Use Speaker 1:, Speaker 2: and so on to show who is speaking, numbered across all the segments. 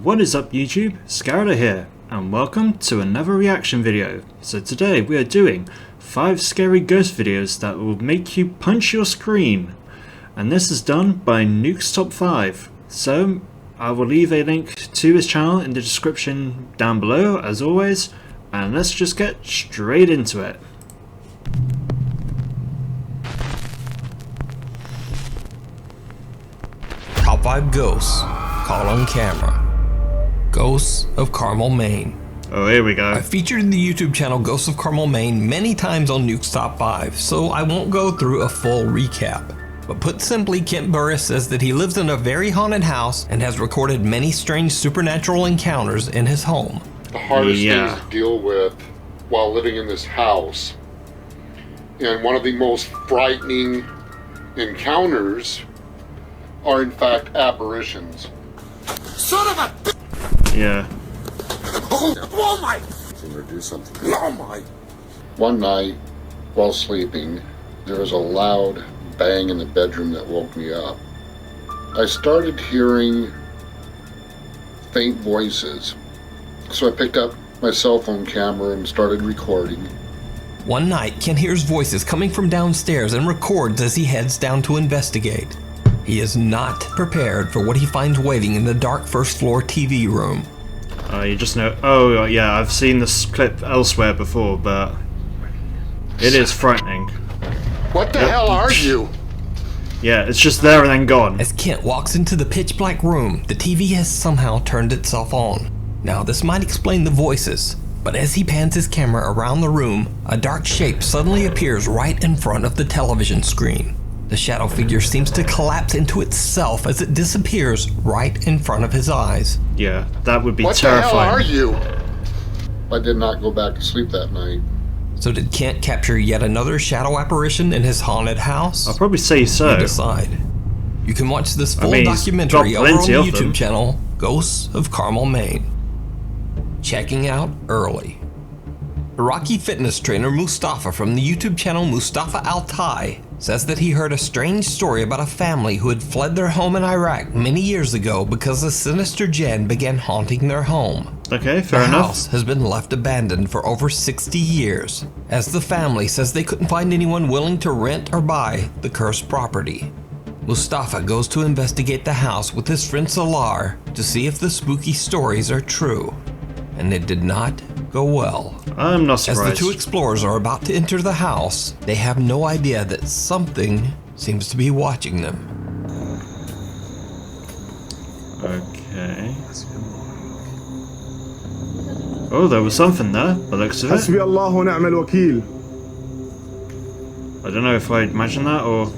Speaker 1: What is up YouTube, Scarido here, and welcome to another reaction video. So today we are doing 5 scary ghost videos that will make you punch your screen. And this is done by Nuke's Top 5. So I will leave a link to his channel in the description down below as always, and let's just get straight into it.
Speaker 2: Top 5 ghosts caught on camera. Ghosts of Carmel, Maine.
Speaker 1: Oh, here we go.
Speaker 2: I've featured the YouTube channel Ghosts of Carmel, Maine many times on Nuke's Top 5, so I won't go through a full recap. But put simply, Kent Burris says that he lives in a very haunted house and has recorded many strange supernatural encounters in his home.
Speaker 3: The hardest things to deal with while living in this house, and one of the most frightening encounters are in fact apparitions.
Speaker 4: Son of a...
Speaker 1: Yeah.
Speaker 4: Oh my!
Speaker 3: I'm gonna do something.
Speaker 4: Oh my!
Speaker 3: One night, while sleeping, there was a loud bang in the bedroom that woke me up. I started hearing faint voices, so I picked up my cell phone camera and started recording.
Speaker 2: One night, Kent hears voices coming from downstairs and records as he heads down to investigate. He is not prepared for what he finds waiting in the dark first floor TV room.
Speaker 1: You just know. Oh yeah, I've seen this clip elsewhere before, but it is frightening.
Speaker 3: What the hell are you?
Speaker 1: Yeah, it's just there and then gone.
Speaker 2: As Kent walks into the pitch black room, the TV has somehow turned itself on. Now this might explain the voices, but as he pans his camera around the room, a dark shape suddenly appears right in front of the television screen. The shadow figure seems to collapse into itself as it disappears right in front of his eyes.
Speaker 1: Yeah, that would be
Speaker 3: what
Speaker 1: terrifying.
Speaker 3: What the hell are you? I did not go back to sleep that night.
Speaker 2: So did Kent capture yet another shadow apparition in his haunted house?
Speaker 1: I'll probably say so.
Speaker 2: You decide. You can watch this full
Speaker 1: he's
Speaker 2: documentary
Speaker 1: got
Speaker 2: over on the
Speaker 1: plenty of
Speaker 2: YouTube
Speaker 1: them.
Speaker 2: channel, Ghosts of Carmel, Maine. Checking out early. Iraqi fitness trainer Mustafa from the YouTube channel Mustafa Altai says that he heard a strange story about a family who had fled their home in Iraq many years ago because a sinister jinn began haunting their home.
Speaker 1: Okay, fair enough.
Speaker 2: The house has been left abandoned for over 60 years, as the family says they couldn't find anyone willing to rent or buy the cursed property. Mustafa goes to investigate the house with his friend Salar to see if the spooky stories are true, and it did not go well.
Speaker 1: I'm not surprised.
Speaker 2: As the two explorers are about to enter the house, they have no idea that something seems to be watching them.
Speaker 1: Okay. Oh, there was something there, by the looks of it.
Speaker 5: حسبي الله ونعم الوكيل.
Speaker 1: I don't know if I imagined that or...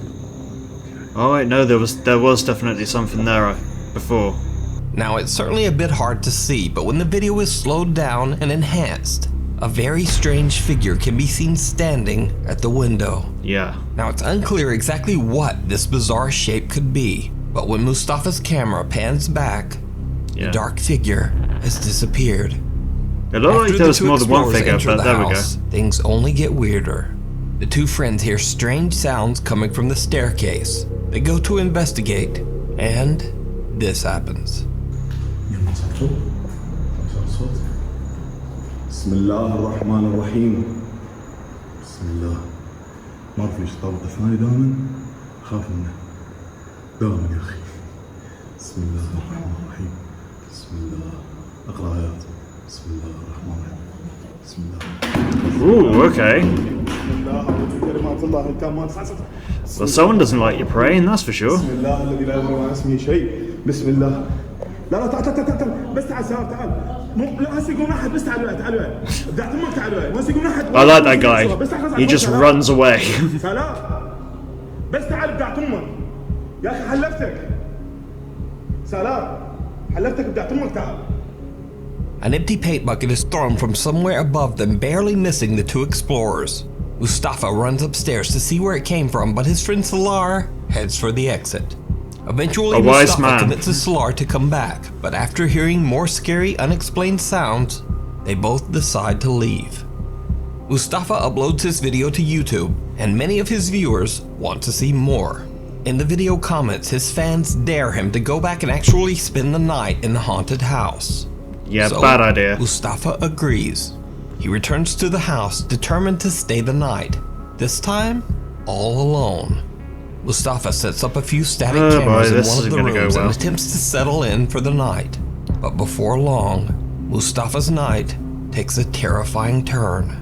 Speaker 1: Oh wait, no, there was definitely something there before.
Speaker 2: Now it's certainly a bit hard to see, but when the video is slowed down and enhanced, a very strange figure can be seen standing at the window.
Speaker 1: Yeah.
Speaker 2: Now it's unclear exactly what this bizarre shape could be, but when Mustafa's camera pans back, the dark figure has disappeared.
Speaker 1: It looked like there was more than one figure,
Speaker 2: enter
Speaker 1: but
Speaker 2: the
Speaker 1: there
Speaker 2: house,
Speaker 1: we go.
Speaker 2: Things only get weirder. The two friends hear strange sounds coming from the staircase. They go to investigate, and this happens.
Speaker 5: بسم الله الرحمن الرحيم. بسم الله. ما في شطار ثاني دائما خاف منه. دائما يا اخي. بسم الله الرحمن الرحيم. بسم الله. اقرا ايات. بسم الله الرحمن الرحيم. بسم الله.
Speaker 1: Ooh, okay.
Speaker 5: بسم الله كلمات الله التامات.
Speaker 1: Well, someone doesn't like you praying, that's for sure.
Speaker 5: بسم الله الذي لا يضر مع اسمه شيء. بسم الله. لا تعال بس تعال سار تعال. لا هسه يقوم احد بس تعال تعال بدي اعطيك تعال هسه يقوم احد.
Speaker 1: I like that guy. He just runs away.
Speaker 5: سلام بس تعال بدي اعطيك يا اخي حلفتك. سلام حلفتك بدي اعطيك تعال.
Speaker 2: An empty paint bucket is thrown from somewhere above them, barely missing the two explorers. Mustafa runs upstairs to see where it came from, but his friend Salar heads for the exit. Eventually, Mustafa convinces Salar to come back, but after hearing more scary, unexplained sounds, they both decide to leave. Mustafa uploads his video to YouTube, and many of his viewers want to see more. In the video comments, his fans dare him to go back and actually spend the night in the haunted house.
Speaker 1: Yeah,
Speaker 2: So,
Speaker 1: bad idea.
Speaker 2: Mustafa agrees. He returns to the house, determined to stay the night. This time, all alone. Mustafa sets up a few static
Speaker 1: Oh boy,
Speaker 2: cameras in
Speaker 1: this
Speaker 2: one of
Speaker 1: isn't
Speaker 2: the
Speaker 1: gonna go
Speaker 2: rooms
Speaker 1: well.
Speaker 2: and attempts to settle in for the night. But before long, Mustafa's night takes a terrifying turn.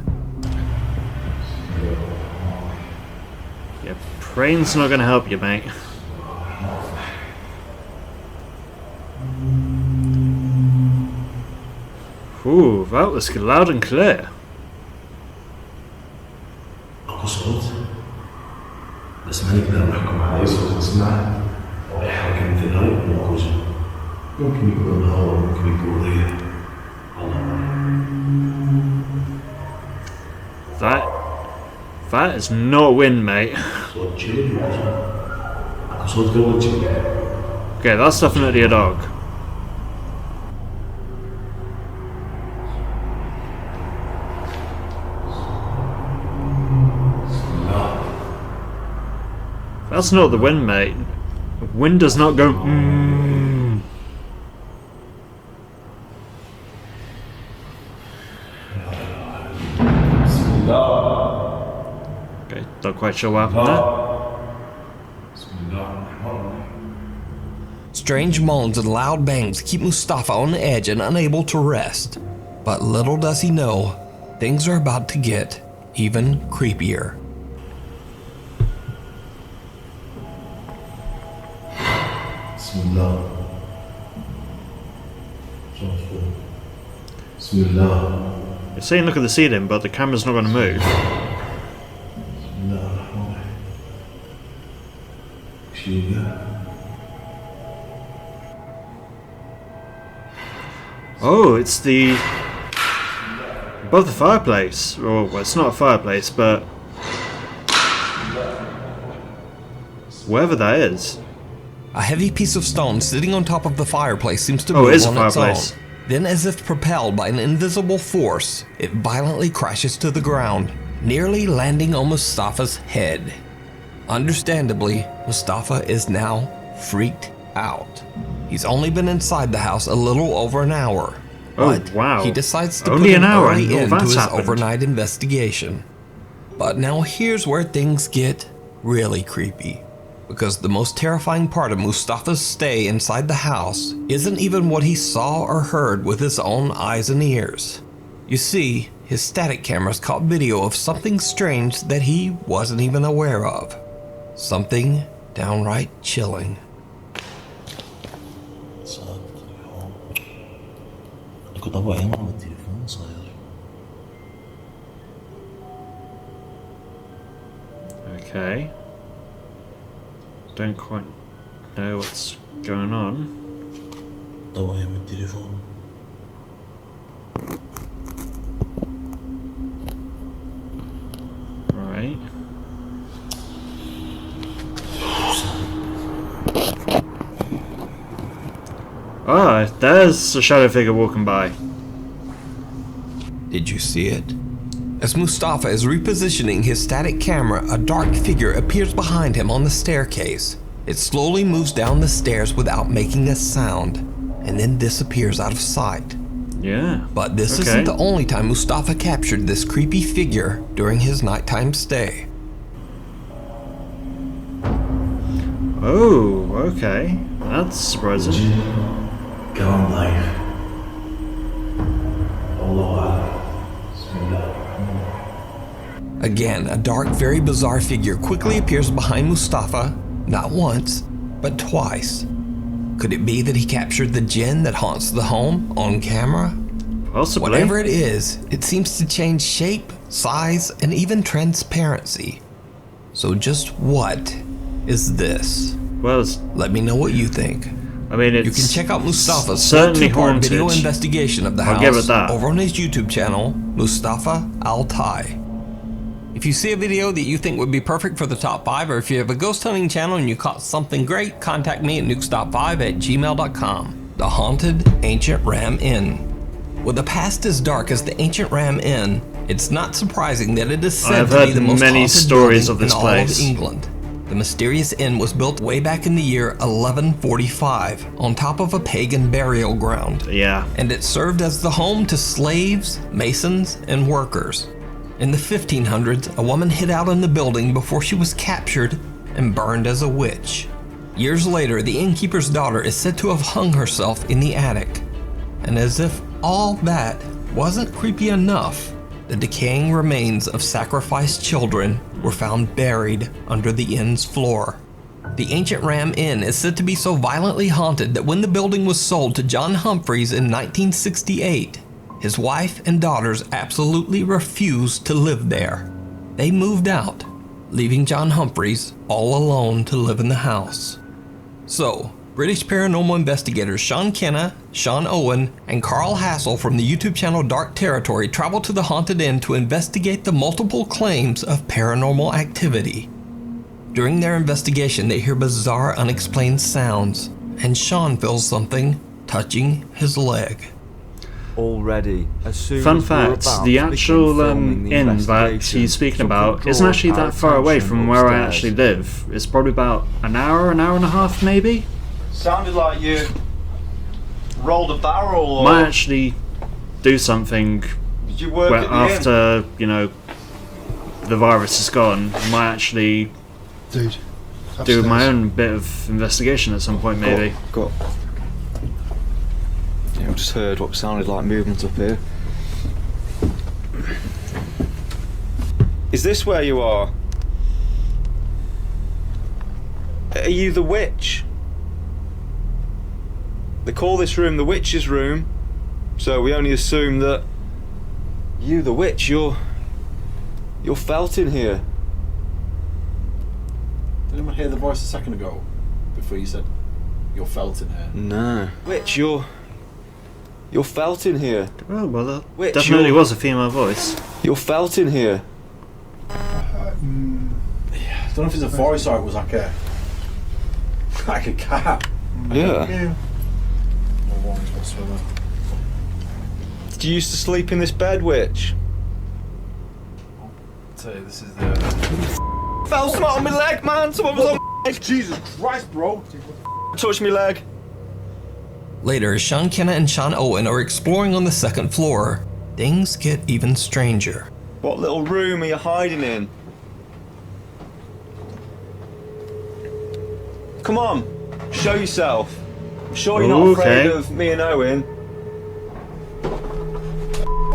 Speaker 1: Yeah, praying's not gonna help you, mate. Ooh, that was loud and clear.
Speaker 6: اكو صوت بس ما نقدر نحكم عليه صوت نسمعه او اي حركه مثل هاي موجوده ممكن يكون هواء ممكن يكون ريح الله
Speaker 1: That is not wind, mate.
Speaker 6: صوت جيل اكو صوت قبل جيل
Speaker 1: Okay, that's definitely a dog. That's not the wind, mate. Wind does not go. Okay, not quite sure what happened there.
Speaker 2: Strange moans and loud bangs keep Mustafa on the edge and unable to rest. But little does he know, things are about to get even creepier.
Speaker 6: بسم الله بسم الله
Speaker 1: You're saying look at the ceiling, but the camera's not going to move.
Speaker 6: بسم الله الرحمن الرحيم شيء
Speaker 1: Oh, it's the above the fireplace. Oh, well, it's not a fireplace, but wherever that is.
Speaker 2: A heavy piece of stone sitting on top of the fireplace seems to
Speaker 1: Oh,
Speaker 2: move
Speaker 1: it is a
Speaker 2: on its
Speaker 1: fireplace.
Speaker 2: own. Then, as if propelled by an invisible force, it violently crashes to the ground, nearly landing on Mustafa's head. Understandably, Mustafa is now freaked out. He's only been inside the house a little over an hour.
Speaker 1: Oh,
Speaker 2: But
Speaker 1: wow.
Speaker 2: he decides to
Speaker 1: Only
Speaker 2: put
Speaker 1: an hour,
Speaker 2: early
Speaker 1: and all
Speaker 2: end to
Speaker 1: that's
Speaker 2: his
Speaker 1: happened.
Speaker 2: overnight investigation. But now here's where things get really creepy. Because the most terrifying part of Mustafa's stay inside the house isn't even what he saw or heard with his own eyes and ears. You see, his static cameras caught video of something strange that he wasn't even aware of. Something downright chilling.
Speaker 6: صار كنت ابغى ايام على التليفون صاير
Speaker 1: Okay. Don't quite know what's going on.
Speaker 6: ابغى ايام التليفون
Speaker 1: Right. Ah, there's a shadow figure walking by.
Speaker 2: Did you see it? As Mustafa is repositioning his static camera, a dark figure appears behind him on the staircase. It slowly moves down the stairs without making a sound, and then disappears out of sight.
Speaker 1: Yeah.
Speaker 2: But this
Speaker 1: Okay.
Speaker 2: isn't the only time Mustafa captured this creepy figure during his nighttime stay.
Speaker 1: Oh, okay. That's surprising.
Speaker 6: كمان ضعيف الله أعلم بسم الله
Speaker 2: Again, a dark, very bizarre figure quickly appears behind Mustafa, not once, but twice. Could it be that he captured the jinn that haunts the home on camera?
Speaker 1: Possibly.
Speaker 2: Whatever it is, it seems to change shape, size, and even transparency. So just what is this?
Speaker 1: Well, it's,
Speaker 2: Let me know what you think.
Speaker 1: I mean, it's
Speaker 2: You can check out Mustafa's
Speaker 1: certainly
Speaker 2: two-part
Speaker 1: haunted.
Speaker 2: video investigation of the
Speaker 1: I'll
Speaker 2: house
Speaker 1: give it that.
Speaker 2: over on his YouTube channel, Mustafa Altai. If you see a video that you think would be perfect for the top 5, or if you have a ghost hunting channel and you caught something great, contact me at nukestop5@gmail.com. The Haunted Ancient Ram Inn. With a past as dark as the Ancient Ram Inn, it's not surprising that it is said
Speaker 1: I've
Speaker 2: to be
Speaker 1: heard
Speaker 2: the most
Speaker 1: many
Speaker 2: haunted
Speaker 1: stories
Speaker 2: building
Speaker 1: of this
Speaker 2: in all of
Speaker 1: place.
Speaker 2: England. The mysterious inn was built way back in the year 1145 on top of a pagan burial ground.
Speaker 1: Yeah.
Speaker 2: And it served as the home to slaves, masons, and workers. In the 1500s, a woman hid out in the building before she was captured and burned as a witch. Years later, the innkeeper's daughter is said to have hung herself in the attic. And as if all that wasn't creepy enough, the decaying remains of sacrificed children were found buried under the inn's floor. The ancient Ram Inn is said to be so violently haunted that when the building was sold to John Humphreys in 1968, his wife and daughters absolutely refused to live there. They moved out, leaving John Humphreys all alone to live in the house. So, British paranormal investigators Sean Kenna, Sean Owen, and Carl Hassel from the YouTube channel Dark Territory traveled to the haunted inn to investigate the multiple claims of paranormal activity. During their investigation, they hear bizarre, unexplained sounds, and Sean feels something touching his leg.
Speaker 7: Already, as soon
Speaker 1: Fun
Speaker 7: as we were
Speaker 1: fact,
Speaker 7: about
Speaker 1: the
Speaker 7: to begin
Speaker 1: actual
Speaker 7: filming the
Speaker 1: inn that
Speaker 7: investigation,
Speaker 1: he's speaking
Speaker 7: something
Speaker 1: about isn't
Speaker 7: caught
Speaker 1: actually
Speaker 7: our
Speaker 1: that far away from where I
Speaker 7: attention
Speaker 1: actually live. It's probably about an hour and a half maybe.
Speaker 8: Sounded like you rolled a barrel or
Speaker 1: Might actually do something
Speaker 8: did you work
Speaker 1: where
Speaker 8: at the inn?
Speaker 1: after, you know, the virus is gone, I might actually
Speaker 5: Dude.
Speaker 1: do my own bit of investigation at some point maybe.
Speaker 8: Got. Yeah, I just heard what sounded like movement up here. Is this where you are? Are you the witch? They call this room the witch's room, so we only assume that you, the witch, you're felt in here.
Speaker 9: Did anyone hear the voice a second ago before you said you're felt in here?
Speaker 8: No. Witch, you're felt in here.
Speaker 1: Oh, well, that
Speaker 8: Witch,
Speaker 1: definitely
Speaker 8: you're-
Speaker 1: was a female voice.
Speaker 8: You're felt in here.
Speaker 9: I don't know if it's a voice or it was like a cat.
Speaker 8: Yeah.
Speaker 9: No warnings whatsoever.
Speaker 8: Did you used to sleep in this bed, witch?
Speaker 9: So this is the.
Speaker 8: Fell something on my leg, man. Someone was on my leg.
Speaker 9: Jesus Christ, bro!
Speaker 8: Touched me leg.
Speaker 2: Later, as Sean Kenna and Sean Owen are exploring on the second floor, things get even stranger.
Speaker 8: What little room are you hiding in? Come on, show yourself. I'm sure you're not afraid
Speaker 1: Okay.
Speaker 8: of me and Owen.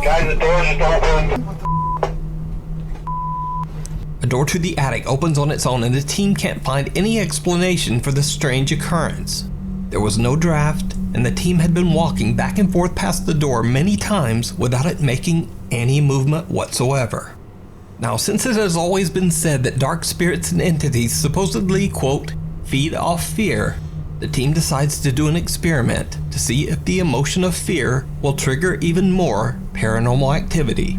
Speaker 4: Guys, the door's just open.
Speaker 2: A door to the attic opens on its own and the team can't find any explanation for the strange occurrence. There was no draft, and the team had been walking back and forth past the door many times without it making any movement whatsoever. Now, since it has always been said that dark spirits and entities supposedly, quote, feed off fear, the team decides to do an experiment to see if the emotion of fear will trigger even more paranormal activity.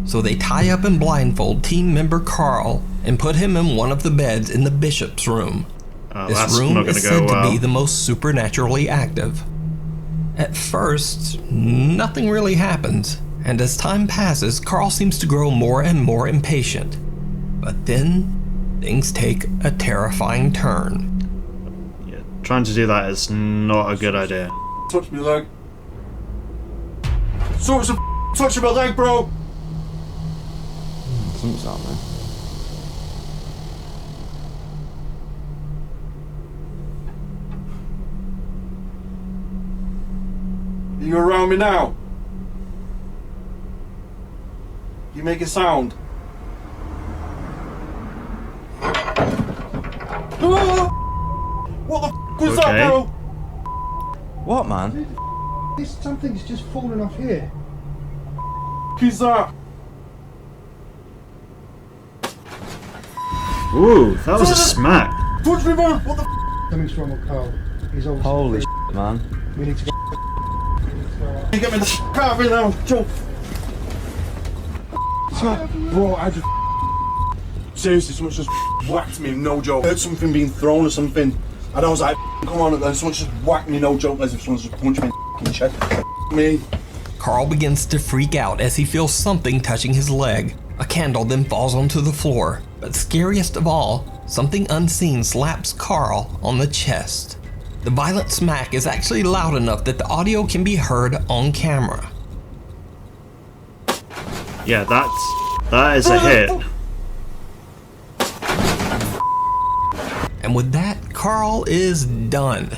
Speaker 2: So they tie up and blindfold team member Carl and put him in one of the beds in the bishop's room.
Speaker 1: That's
Speaker 2: This room
Speaker 1: not
Speaker 2: is
Speaker 1: gonna go
Speaker 2: said to
Speaker 1: well.
Speaker 2: be the most supernaturally active. At first, nothing really happens, and as time passes, Carl seems to grow more and more impatient. But then, things take a terrifying turn.
Speaker 1: Yeah, trying to do that is not a good idea.
Speaker 9: Touch me leg. Someone's touching my leg, bro.
Speaker 7: Something's happening.
Speaker 9: You around me now? You make a sound. What the f was
Speaker 1: Okay.
Speaker 9: that, bro?
Speaker 7: What, man?
Speaker 10: This something's just fallen off here.
Speaker 9: Who's that?
Speaker 1: Ooh, that was a smack.
Speaker 9: Touch me, man! What the f?
Speaker 10: Something's wrong with Carl. He's obviously.
Speaker 7: Holy shit, man.
Speaker 10: We need to go.
Speaker 9: You get me the f out of here now, Joe. Bro, I just. Seriously, someone just whacked me, no joke. I heard something being thrown or something, and I was like, come on, and then someone just whacked me, no joke, as if someone just punched me in the chest. Me.
Speaker 2: Carl begins to freak out as he feels something touching his leg. A candle then falls onto the floor, But scariest of all, something unseen slaps Carl on the chest. The violent smack is actually loud enough that the audio can be heard on camera.
Speaker 1: Yeah, that is a hit.
Speaker 2: And with that, Carl is done.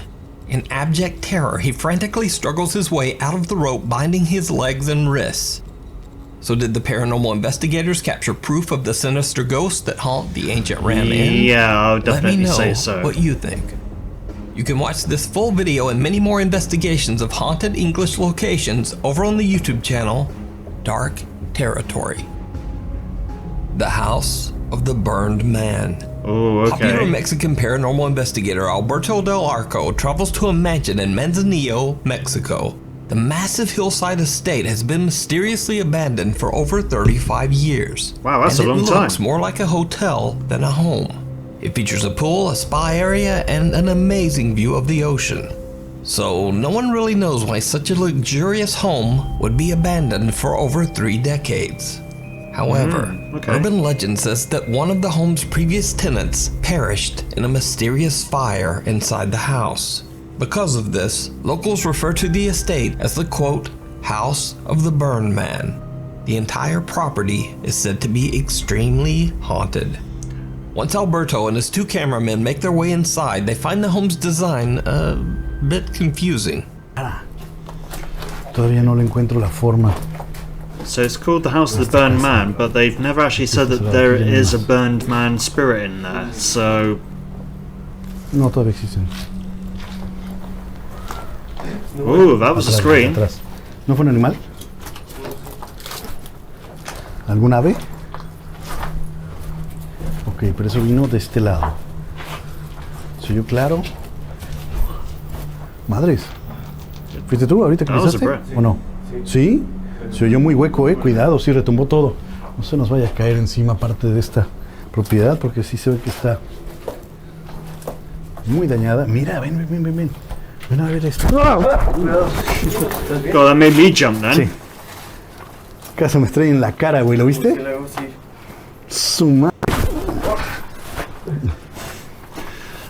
Speaker 2: In abject terror, he frantically struggles his way out of the rope binding his legs and wrists. So did the paranormal investigators capture proof of the sinister ghosts that haunt the ancient Ram Inn?
Speaker 1: Yeah, I would definitely say so.
Speaker 2: Let me know what you think. You can watch this full video and many more investigations of haunted English locations over on the YouTube channel, Dark Territory. The House of the Burned Man.
Speaker 1: Oh, okay.
Speaker 2: Popular Mexican paranormal investigator Alberto del Arco travels to a mansion in Manzanillo, Mexico. The massive hillside estate has been mysteriously abandoned for over 35 years.
Speaker 1: Wow, that's a long time.
Speaker 2: It looks more like a hotel than a home. It features a pool, a spa area, and an amazing view of the ocean. So no one really knows why such a luxurious home would be abandoned for over 3 decades. However, urban legend says that one of the home's previous tenants perished in a mysterious fire inside the house. Because of this, locals refer to the estate as the, quote, House of the Burned Man. The entire property is said to be extremely haunted. Once Alberto and his 2 cameramen make their way inside, they find the home's design a bit confusing.
Speaker 5: Todavía no le encuentro la forma.
Speaker 1: So it's called the House of the Burned Man, but they've never actually said that there is a burned man spirit in there, so...
Speaker 5: No, todavía existen.
Speaker 1: Ooh, that was a scream.
Speaker 5: Atrás. ¿No fue un animal? ¿Algún ave? Ok, pero eso vino de este lado. ¿Se oyó claro? Madres. ¿Fuiste tú ahorita que pisaste? ¿O no? ¿Sí? Se oyó muy hueco, cuidado, sí, retumbó todo. No se nos vaya a caer encima parte de esta propiedad, porque sí se ve que está muy dañada. Mira, ven. Ven a ver esto.
Speaker 1: God, that made me jump then.
Speaker 5: Sí. Casi me estrella en la cara, güey, ¿lo viste? Su madre.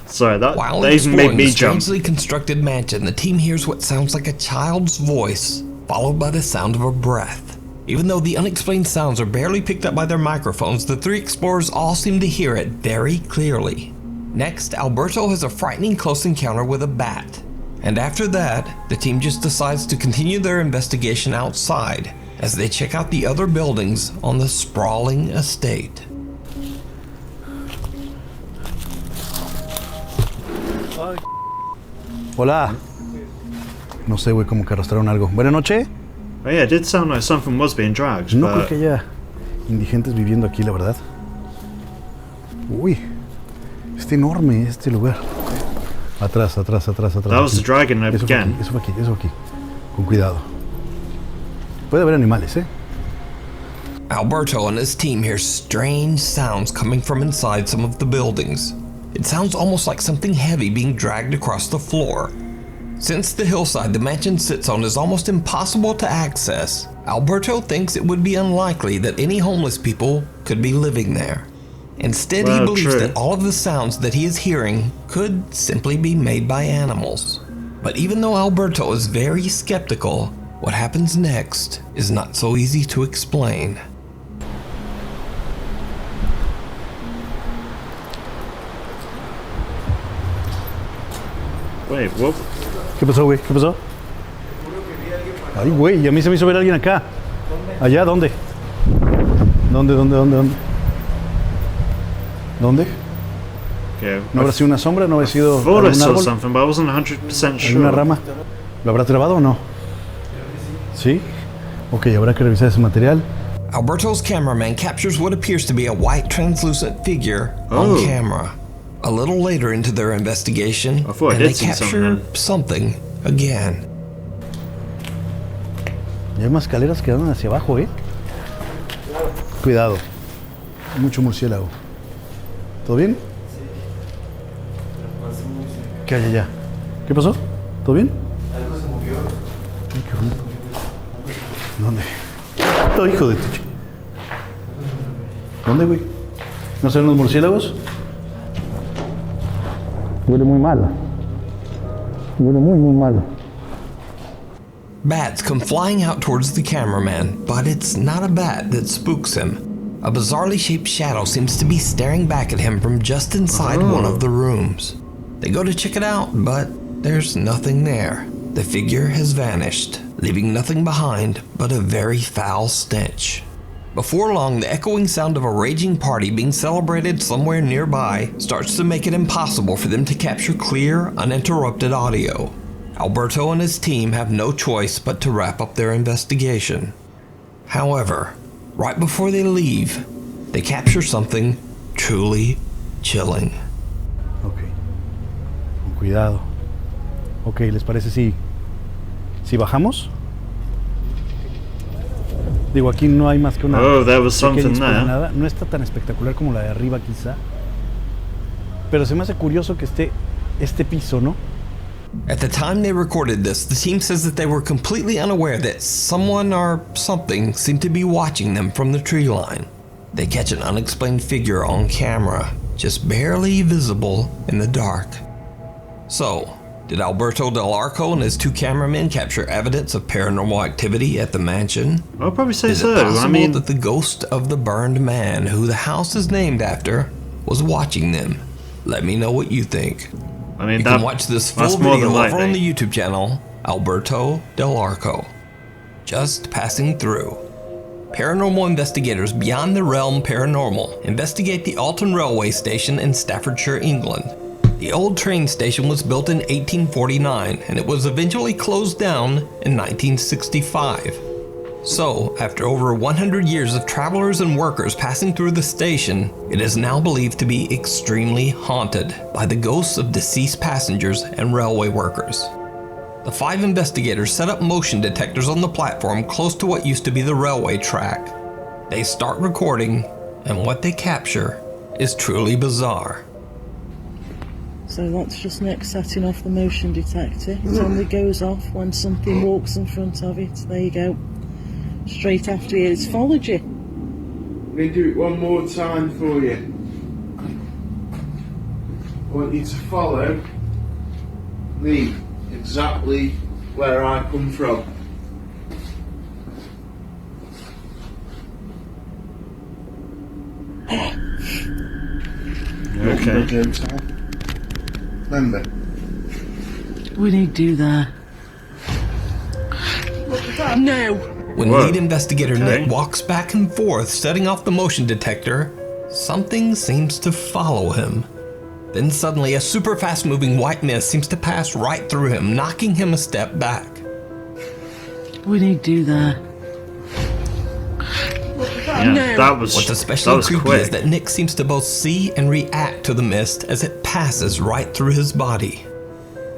Speaker 2: Sorry,
Speaker 1: that even made me jump.
Speaker 2: Strangely constructed mansion, the team hears what sounds like a child's voice, followed by the sound of a breath. Even though the unexplained sounds are barely picked up by their microphones, the 3 explorers all seem to hear it very clearly. Next, Alberto has a frightening close encounter with a bat. And after that, the team just decides to continue their investigation outside as they check out the other buildings on the sprawling estate.
Speaker 5: Hola. No sé, güey, como que arrastraron algo. Buenas noches.
Speaker 1: Oh yeah, it did sound like something was being dragged.
Speaker 5: No creo que haya indigentes viviendo aquí, la verdad. Uy, está enorme este lugar. Atrás.
Speaker 1: That was the dragon again.
Speaker 5: Eso fue aquí. Con cuidado. Puede haber animales,
Speaker 2: Alberto and his team hear strange sounds coming from inside some of the buildings. It sounds almost like something heavy being dragged across the floor. Since the hillside the mansion sits on is almost impossible to access, Alberto thinks it would be unlikely that any homeless people could be living there. Instead, he believes that all of the sounds that he is hearing could simply be made by animals. But even though Alberto is very skeptical, what happens next is not so easy to explain.
Speaker 1: Wait, what?
Speaker 5: ¿Qué pasó, güey? ¿Qué pasó? Ay, güey, a mí se me hizo ver a alguien acá. ¿Allá? ¿Dónde? ¿Dónde?
Speaker 1: Okay.
Speaker 5: ¿No habrá sido una sombra? ¿No habrá sido
Speaker 1: algún
Speaker 5: árbol?
Speaker 1: Something, but I wasn't 100% sure.
Speaker 5: ¿Alguna rama? ¿Lo habrá trabado o no? ¿Sí? Ok, habrá que revisar ese material.
Speaker 2: Alberto's cameraman captures what appears to be a white translucent figure on camera. A little later into their investigation, and they capture something again.
Speaker 5: Y hay más escaleras que van hacia abajo, Cuidado. Mucho murciélago. ¿Todo bien? ¿Qué hay allá? ¿Qué pasó? ¿Todo bien?
Speaker 10: Algo se movió.
Speaker 5: Ay, qué bonito. ¿Dónde? Oh, hijo de tu... ¿Dónde, güey? ¿No son los murciélagos?
Speaker 10: Huele muy malo. Huele muy, muy malo.
Speaker 2: Bats come flying out towards the cameraman, but it's not a bat that spooks him. A bizarrely shaped shadow seems to be staring back at him from just inside one of the rooms. They go to check it out, but there's nothing there. The figure has vanished, leaving nothing behind but a very foul stench. Before long, the echoing sound of a raging party being celebrated somewhere nearby starts to make it impossible for them to capture clear, uninterrupted audio. Alberto and his team have no choice but to wrap up their investigation. However, right before they leave, they capture something truly chilling.
Speaker 5: Ok. Con cuidado. Ok, ¿les parece si bajamos? Digo, aquí no hay más que una
Speaker 1: there was something
Speaker 5: pequeña
Speaker 1: there.
Speaker 5: esplanada. No está tan espectacular como la de arriba quizá. Pero se me hace curioso que esté este piso, ¿no?
Speaker 2: At the time they recorded this, the team says that they were completely unaware that someone or something seemed to be watching them from the tree line. They catch an unexplained figure on camera, just barely visible in the dark. So, did Alberto Del Arco and his two cameramen capture evidence of paranormal activity at the mansion?
Speaker 1: I'll probably say
Speaker 2: Is
Speaker 1: so.
Speaker 2: it possible
Speaker 1: I mean,
Speaker 2: that the ghost of the burned man, who the house is named after, was watching them? Let me know what you think.
Speaker 1: I mean,
Speaker 2: You can watch this full
Speaker 1: that's more
Speaker 2: video
Speaker 1: than
Speaker 2: over on
Speaker 1: likely.
Speaker 2: the YouTube channel, Alberto Del Arco. Just passing through. Paranormal investigators beyond the realm paranormal investigate the Alton Railway Station in Staffordshire, England. The old train station was built in 1849 and it was eventually closed down in 1965. So, after over 100 years of travelers and workers passing through the station, it is now believed to be extremely haunted by the ghosts of deceased passengers and railway workers. The 5 investigators set up motion detectors on the platform close to what used to be the railway track. They start recording, and what they capture is truly bizarre.
Speaker 11: So that's just Nick setting off the motion detector. It only goes off when something walks in front of it. There you go. Straight after you. It's followed you.
Speaker 9: Let me do it one more time for you. I want you to follow me exactly where I come from.
Speaker 1: Okay.
Speaker 9: Remember.
Speaker 11: What do you do there? No!
Speaker 2: When
Speaker 1: Whoa.
Speaker 2: lead investigator
Speaker 1: Okay.
Speaker 2: Nick walks back and forth setting off the motion detector, something seems to follow him. Then suddenly a super fast moving white mist seems to pass right through him, knocking him a step back.
Speaker 11: What do you do there?
Speaker 1: Yeah,
Speaker 11: No.
Speaker 1: that was
Speaker 2: What's especially creepy
Speaker 1: quick.
Speaker 2: is that Nick seems to both see and react to the mist as it passes right through his body.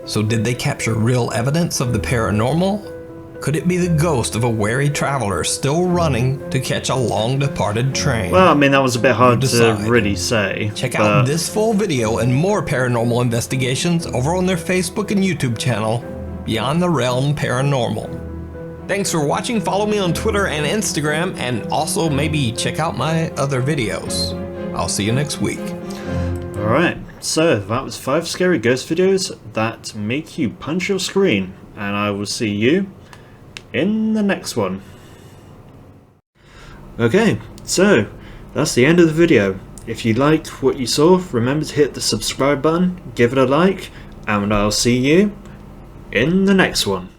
Speaker 2: So did they capture real evidence of the paranormal? Could it be the ghost of a wary traveler still running to catch a long-departed train?
Speaker 1: Well, I mean, that was a bit hard to
Speaker 2: decide.
Speaker 1: really say.
Speaker 2: Check
Speaker 1: but
Speaker 2: out this full video and more paranormal investigations over on their Facebook and YouTube channel, Beyond the Realm Paranormal. Thanks for watching. Follow me on Twitter and Instagram, and also maybe check out my other videos. I'll see you next week.
Speaker 1: Alright, so that was 5 scary ghost videos that make you punch your screen, and I will see you in the next one. Okay, so that's the end of the video. If you liked what you saw, remember to hit the subscribe button, give it a like, and I'll see you in the next one.